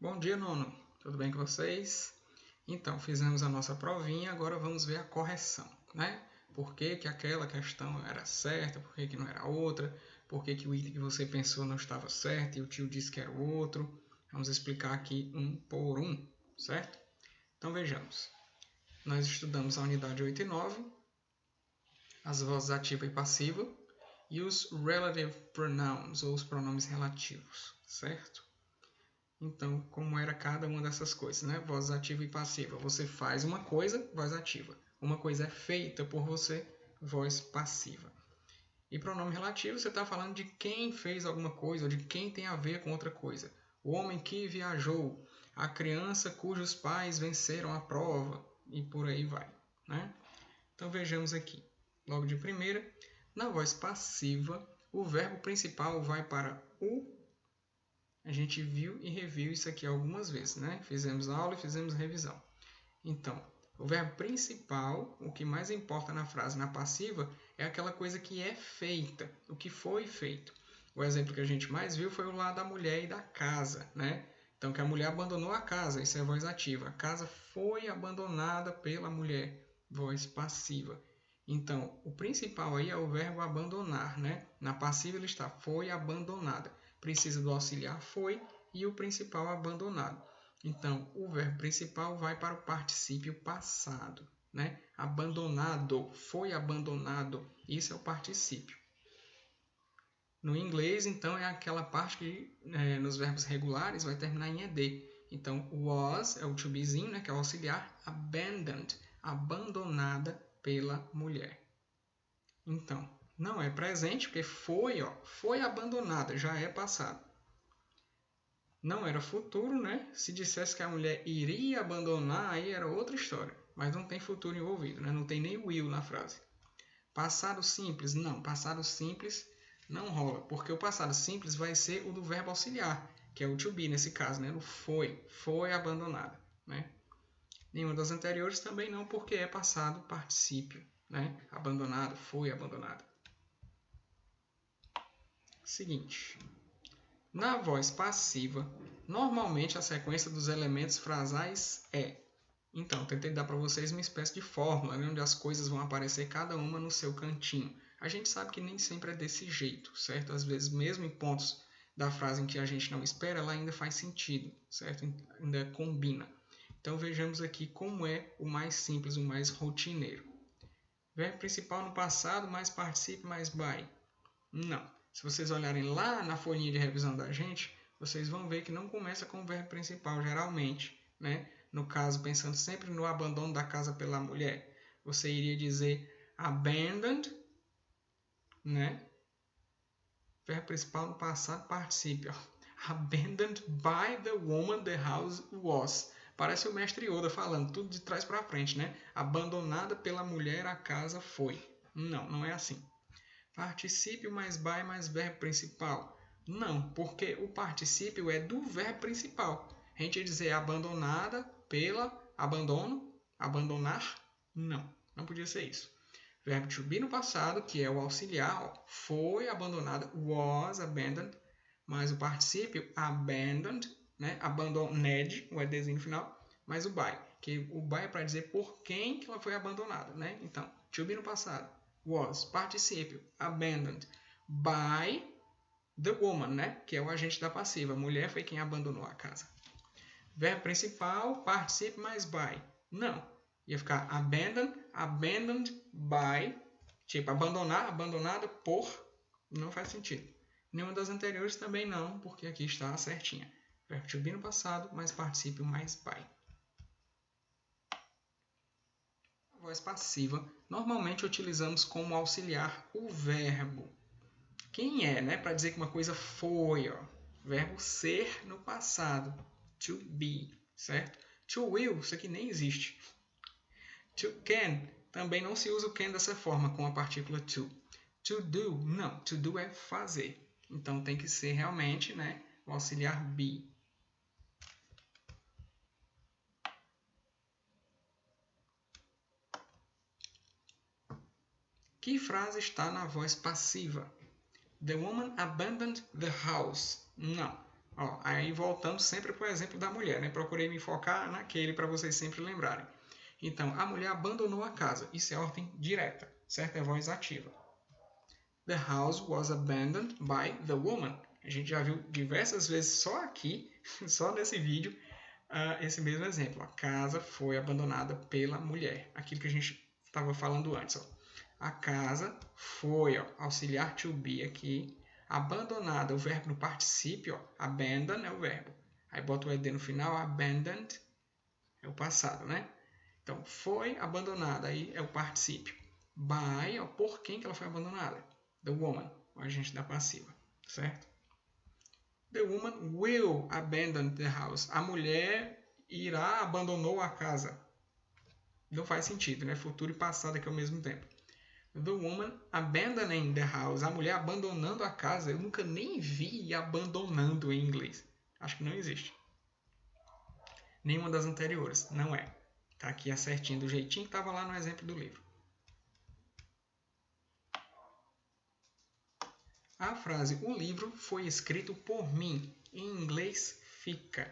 Bom dia, nono. Tudo bem com vocês? Então, fizemos a nossa provinha, agora vamos ver a correção, né? Por que que aquela questão era certa, por que que não era outra, por que que o item que você pensou não estava certo e o tio disse que era o outro. Vamos explicar aqui um por um, certo? Então, vejamos. Nós estudamos a unidade 8 e 9, as vozes ativa e passiva, e os relative pronouns, ou os pronomes relativos, certo? Então, como era cada uma dessas coisas, né? Voz ativa e passiva. Você faz uma coisa, voz ativa. Uma coisa é feita por você, voz passiva. E pronome relativo, você está falando de quem fez alguma coisa, ou de quem tem a ver com outra coisa. O homem que viajou, a criança cujos pais venceram a prova, e por aí vai, né? Então, vejamos aqui. Logo de primeira, na voz passiva, o verbo principal vai para o. A gente viu e reviu isso aqui algumas vezes, né? Fizemos aula e fizemos revisão. Então, o verbo principal, o que mais importa na frase, na passiva, é aquela coisa que é feita, o que foi feito. O exemplo que a gente mais viu foi o lá da mulher e da casa, né? Então, que a mulher abandonou a casa, isso é voz ativa. A casa foi abandonada pela mulher, voz passiva. Então, o principal aí é o verbo abandonar, né? Na passiva ele está foi abandonada. Precisa do auxiliar foi e o principal abandonado. Então, o verbo principal vai para o particípio passado, né? Abandonado, foi abandonado. Isso é o particípio. No inglês, então, é aquela parte que nos verbos regulares vai terminar em ed. Então, was é o to bezinho, né, que é o auxiliar. Abandoned, abandonada pela mulher. Então, não é presente, porque foi abandonada, já é passado. Não era futuro, né? Se dissesse que a mulher iria abandonar, aí era outra história. Mas não tem futuro envolvido, né? Não tem nem will na frase. Passado simples, não. Passado simples não rola, porque o passado simples vai ser o do verbo auxiliar, que é o to be nesse caso, né? O foi abandonada, né? Nenhuma das anteriores também não, porque é passado particípio, né? Abandonado, foi abandonado. Seguinte. Na voz passiva, normalmente a sequência dos elementos frasais é. Então, tentei dar para vocês uma espécie de fórmula, né, onde as coisas vão aparecer cada uma no seu cantinho. A gente sabe que nem sempre é desse jeito, certo? Às vezes, mesmo em pontos da frase em que a gente não espera, ela ainda faz sentido, certo? Ainda combina. Então, vejamos aqui como é o mais simples, o mais rotineiro. Verbo principal no passado, mais particípio, mais by. Não. Se vocês olharem lá na folhinha de revisão da gente, vocês vão ver que não começa com o verbo principal, geralmente, né? No caso, pensando sempre no abandono da casa pela mulher, você iria dizer abandoned, né? Verbo principal no passado, particípio. Abandoned by the woman the house was. Parece o mestre Yoda falando, tudo de trás para frente, né? Abandonada pela mulher a casa foi. Não, não é assim. Particípio mais by mais verbo principal. Não, porque o particípio é do verbo principal. A gente ia dizer abandonada pela abandono, abandonar. Não, não podia ser isso. Verbo to be no passado, que é o auxiliar, foi abandonada, was abandoned, mas o particípio abandoned, né? Abandoned, o edzinho no final, mas o by, que o by é para dizer por quem que ela foi abandonada, né? Então, to be no passado. Was, particípio, abandoned by the woman, né? Que é o agente da passiva. A mulher foi quem abandonou a casa. Verbo principal, particípio mais by. Não. Ia ficar abandoned by. Tipo, abandonar, abandonada por. Não faz sentido. Nenhuma das anteriores também não, porque aqui está certinha. Verbo to be no passado, mais particípio mais by. Voz passiva, normalmente utilizamos como auxiliar o verbo. Quem é, né? Para dizer que uma coisa foi, ó. Verbo ser no passado. To be, certo? To will, isso aqui nem existe. To can, também não se usa o can dessa forma, com a partícula to. To do, não. To do é fazer. Então tem que ser realmente, né? O auxiliar be. Que frase está na voz passiva? The woman abandoned the house. Não. Ó, aí voltamos sempre para o exemplo da mulher, né? Procurei me focar naquele para vocês sempre lembrarem. Então, a mulher abandonou a casa. Isso é ordem direta, certo? É voz ativa. The house was abandoned by the woman. A gente já viu diversas vezes só aqui, só nesse vídeo, esse mesmo exemplo. A casa foi abandonada pela mulher. Aquilo que a gente estava falando antes. Ó. A casa foi, ó, auxiliar to be aqui, abandonada, o verbo no particípio, ó, abandon é o verbo. Aí bota o ed no final, abandoned é o passado, né? Então, foi abandonada, aí é o particípio. By, ó, por quem que ela foi abandonada? The woman, o agente da passiva, certo? The woman will abandon the house. A mulher irá, abandonou a casa. Não faz sentido, né? Futuro e passado aqui ao mesmo tempo. The woman abandoning the house. A mulher abandonando a casa. Eu nunca nem vi abandonando em inglês. Acho que não existe. Nenhuma das anteriores. Não é. Tá aqui certinho, do jeitinho que estava lá no exemplo do livro. A frase o livro foi escrito por mim. Em inglês fica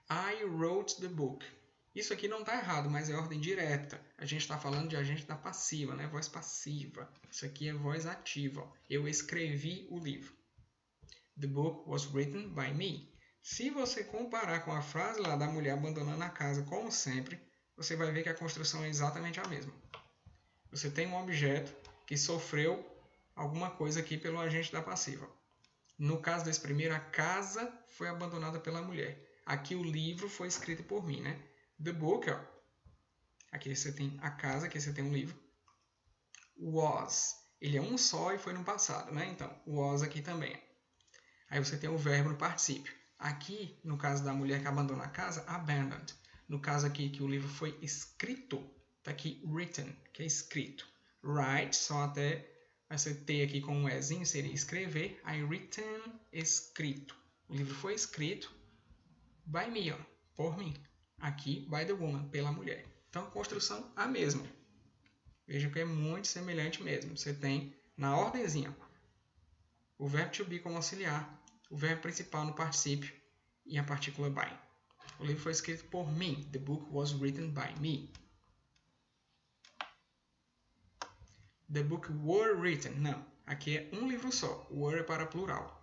I wrote the book. Isso aqui não está errado, mas é ordem direta. A gente está falando de agente da passiva, né? Voz passiva. Isso aqui é voz ativa. Eu escrevi o livro. The book was written by me. Se você comparar com a frase lá da mulher abandonando a casa, como sempre, você vai ver que a construção é exatamente a mesma. Você tem um objeto que sofreu alguma coisa aqui pelo agente da passiva. No caso desse primeiro, a casa foi abandonada pela mulher. Aqui o livro foi escrito por mim, né? The book, ó. Aqui você tem a casa, aqui você tem um livro. Was. Ele é um só e foi no passado, né? Então, was aqui também. Aí você tem o verbo no particípio. Aqui, no caso da mulher que abandona a casa, abandoned. No caso aqui que o livro foi escrito, tá aqui written, que é escrito. Write, só até você ter aqui com um ezinho, seria escrever. Aí written, escrito. O livro foi escrito by me, ó, por mim. Aqui, by the woman, pela mulher. Então, construção a mesma. Veja que é muito semelhante mesmo. Você tem, na ordenzinha, o verbo to be como auxiliar, o verbo principal no particípio e a partícula by. O livro foi escrito por mim. The book was written by me. The book were written. Não. Aqui é um livro só. Were é para plural.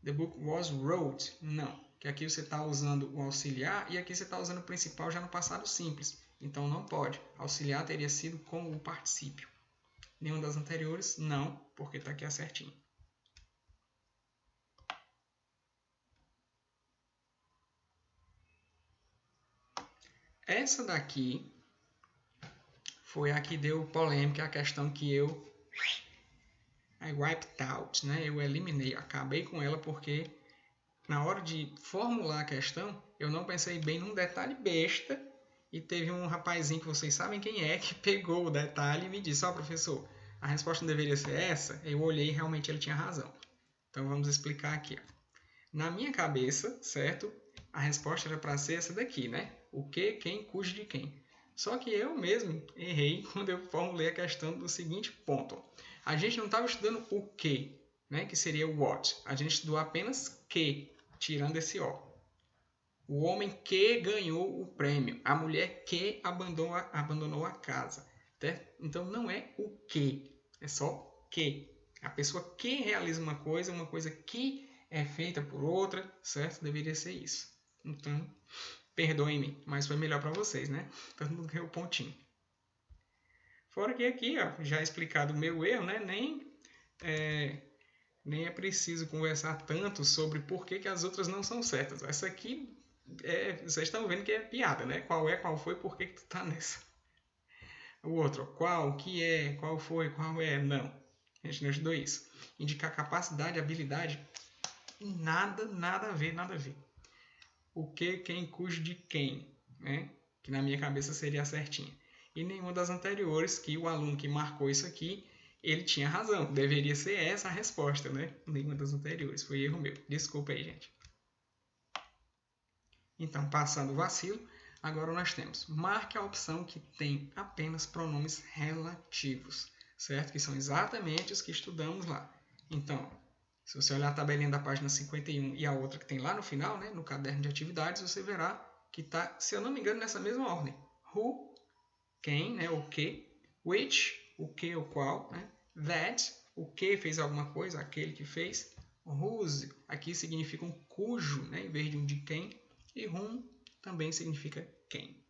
The book was wrote. Não. Que aqui você está usando o auxiliar e aqui você está usando o principal já no passado simples. Então não pode. Auxiliar teria sido com o particípio. Nenhuma das anteriores? Não, porque está aqui certinho. Essa daqui foi a que deu polêmica, a questão que I wiped out, né? Eu eliminei, acabei com ela porque na hora de formular a questão, eu não pensei bem num detalhe besta e teve um rapazinho que vocês sabem quem é, que pegou o detalhe e me disse, ó, professor, a resposta não deveria ser essa? Eu olhei e realmente ele tinha razão. Então vamos explicar aqui. Ó. Na minha cabeça, certo? A resposta era para ser essa daqui, né? O que, quem, cujo, de quem. Só que eu mesmo errei quando eu formulei a questão do seguinte ponto. A gente não estava estudando o que, né? Que seria o what. A gente estudou apenas que, tirando esse O. O homem que ganhou o prêmio. A mulher que abandonou a casa. Certo? Então não é o que, é só que. A pessoa que realiza uma coisa que é feita por outra, certo? Deveria ser isso. Então, perdoem-me, mas foi melhor para vocês, né? Todo mundo ganhou o pontinho. Fora que aqui, ó, já explicado o meu erro, né? Nem é preciso conversar tanto sobre por que as outras não são certas. Essa aqui, vocês estão vendo que é piada, né? Qual é, qual foi, por que tu tá nessa? O outro, qual, que é, qual foi, qual é, não. A gente não estudou isso. Indicar capacidade, habilidade, nada a ver. O que, quem, cujo, de quem, né? Que na minha cabeça seria certinha. E nenhuma das anteriores, que o aluno que marcou isso aqui, ele tinha razão. Deveria ser essa a resposta, né? Nenhuma das anteriores. Foi erro meu. Desculpa aí, gente. Então, passando o vacilo, agora nós temos. Marque a opção que tem apenas pronomes relativos, certo? Que são exatamente os que estudamos lá. Então, Se você olhar a tabelinha da página 51 e a outra que tem lá no final, né, no caderno de atividades, você verá que está, se eu não me engano, nessa mesma ordem. Who, quem, né, o que. Which, o que, o qual. Né? That, o que fez alguma coisa, aquele que fez. Whose, aqui significa um cujo, né, em vez de um de quem. E whom também significa quem.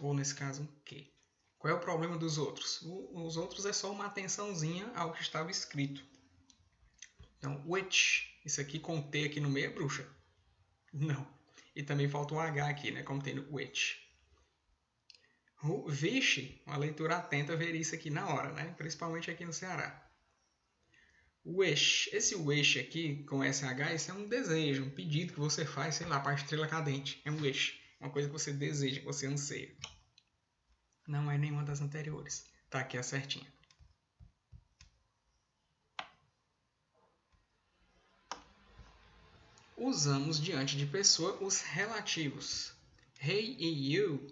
Ou, nesse caso, um que. Qual é o problema dos outros? Os outros é só uma atençãozinha ao que estava escrito. Então, which, isso aqui com T aqui no meio é bruxa? Não. E também falta um H aqui, né? Como tem no which. Vixe, uma leitura atenta veria isso aqui na hora, né? Principalmente aqui no Ceará. Wish. Esse wish aqui, com SH, isso é um desejo, um pedido que você faz, sei lá, para a estrela cadente. É um wish. Uma coisa que você deseja, que você anseia. Não é nenhuma das anteriores. Tá aqui a certinha. Usamos diante de pessoa os relativos. Hey e you.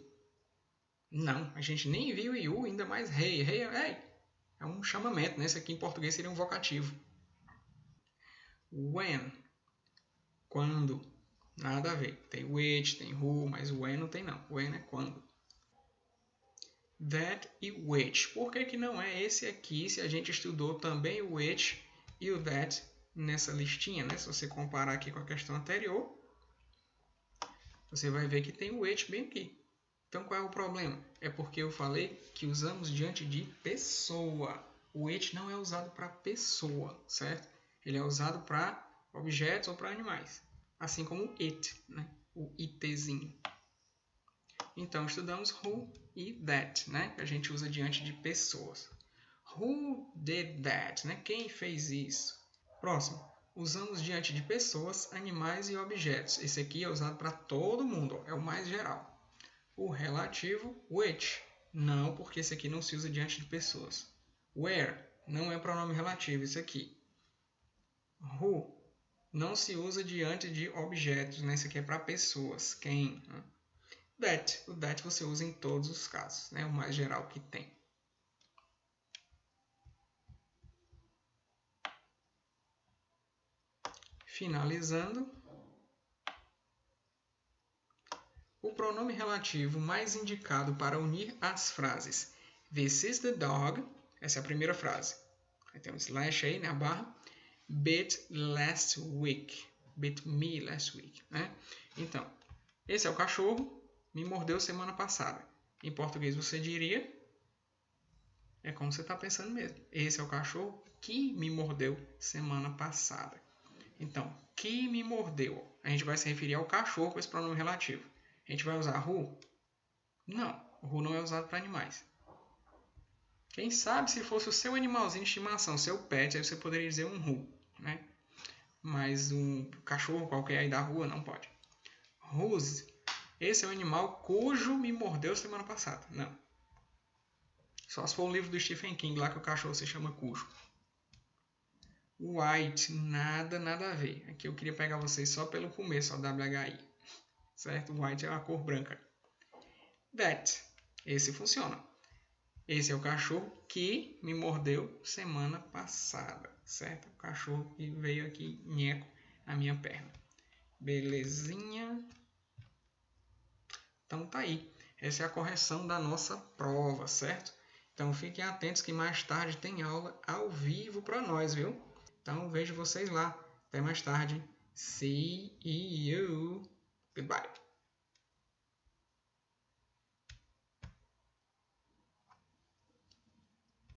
Não, a gente nem viu you, ainda mais hey. Hey, hey. É um chamamento, né? Esse aqui em português seria um vocativo. When. Quando. Nada a ver. Tem which, tem who, mas when não tem não. When é quando. That e which. Por que não é esse aqui se a gente estudou também o which e o that nessa listinha, né? Se você comparar aqui com a questão anterior, você vai ver que tem o which bem aqui. Então qual é o problema? É porque eu falei que usamos diante de pessoa. O which não é usado para pessoa, certo? Ele é usado para objetos ou para animais. Assim como it, né? O itzinho. Então, estudamos who e that, né? Que a gente usa diante de pessoas. Who did that? Né? Quem fez isso? Próximo. Usamos diante de pessoas, animais e objetos. Esse aqui é usado para todo mundo, é o mais geral. O relativo, which. Não, porque esse aqui não se usa diante de pessoas. Where. Não é pronome relativo, isso aqui. Who. Não se usa diante de objetos, né? Isso aqui é para pessoas. Quem? Né? That. O that você usa em todos os casos, né? O mais geral que tem. Finalizando. O pronome relativo mais indicado para unir as frases. This is the dog. Essa é a primeira frase. Aí tem um slash aí, né? A barra. Bit last week. Bit me last week, né? Então, esse é o cachorro. Me mordeu semana passada. Em português você diria... É como você está pensando mesmo. Esse é o cachorro que me mordeu semana passada. Então, que me mordeu. A gente vai se referir ao cachorro com esse pronome relativo. A gente vai usar who? Não. Who não é usado para animais. Quem sabe se fosse o seu animalzinho de estimação, seu pet, aí você poderia dizer um who, né? Mas um cachorro qualquer aí da rua não pode. Whose. Esse é o animal cujo me mordeu semana passada. Não. Só se for o livro do Stephen King lá que o cachorro se chama cujo. White. Nada a ver. Aqui eu queria pegar vocês só pelo começo, ó, WHI. Certo? White é a cor branca. That. Esse funciona. Esse é o cachorro que me mordeu semana passada, certo? O cachorro que veio aqui, nheco, na minha perna. Belezinha? Então tá aí. Essa é a correção da nossa prova, certo? Então fiquem atentos que mais tarde tem aula ao vivo para nós, viu? Então vejo vocês lá. Até mais tarde. See you. Goodbye.